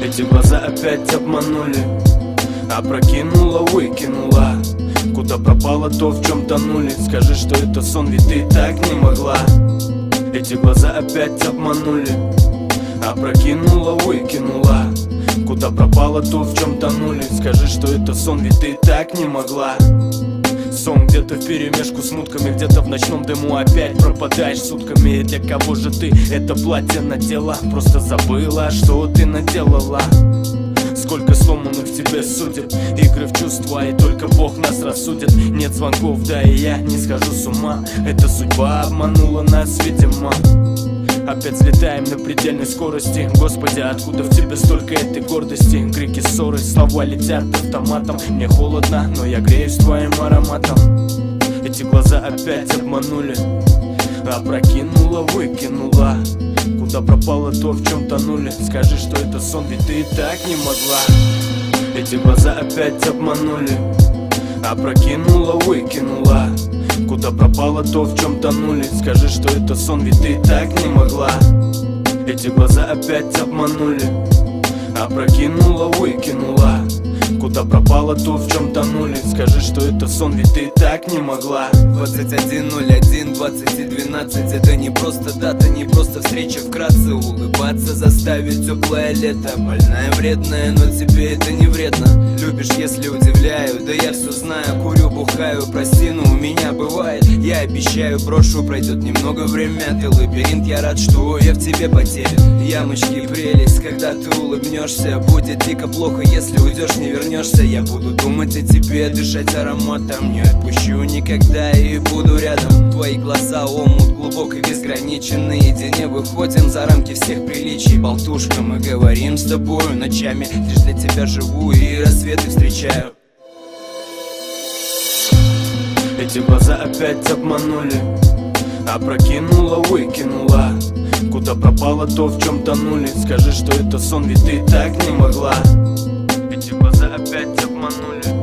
Эти глаза опять обманули, опрокинула, выкинула. Куда пропало то, в чем тонули? Скажи, что это сон, ведь ты так не могла. Эти глаза опять обманули, опрокинула, выкинула. Куда пропало то, в чем тонули? Скажи, что это сон, ведь ты так не могла. Сон где-то вперемешку с мутками, где-то в ночном дыму опять пропадаешь сутками. И для кого же ты это платье надела? Просто забыла, что ты наделала. Сколько сломанных в тебе судеб, игры в чувства, и только Бог нас рассудит. Нет звонков, да и я не схожу с ума. Эта судьба обманула нас, видимо. Опять взлетаем на предельной скорости. Господи, откуда в тебе столько этой гордости? Крики, ссоры, слова летят автоматом. Мне холодно, но я греюсь твоим ароматом. Эти глаза опять обманули, опрокинула, выкинула. Куда пропало то, в чем тонули? Скажи, что это сон, ведь ты и так не могла. Эти глаза опять обманули, опрокинула, выкинула. Куда пропало то, в чем тонули? Скажи, что это сон, ведь ты и так не могла. Эти глаза опять обманули, опрокинула, выкинула. Куда пропало то, в чем тонули? Скажи, что это сон, ведь ты и так не могла. 21:01, 20:12. Это не просто дата, не просто встреча. Вкратце улыбаться заставит теплое лето. Больная, вредная, но тебе это не вредно. Любишь, если удивляю, да я все знаю. Курю, бухаю, прости, но у меня бывает. Я обещаю, брошу, пройдет немного время. Ты лабиринт, я рад, что я в тебе потерян. Ямочки, прелесть, когда ты улыбнешься. Будет дико плохо, если уйдешь, не вернешься. Я буду думать о тебе, дышать ароматом. Не отпущу никогда и буду рядом. Твои глаза омут глубок и безграничен. Наедине выходим за рамки всех приличий. Болтушка, мы говорим с тобою ночами. Лишь для тебя живу и рассветы встречаю. Эти глаза опять обманули, опрокинула, выкинула. Куда пропало то, в чем тонули? Скажи, что это сон, ведь ты и так не могла. Эти глаза опять обманули,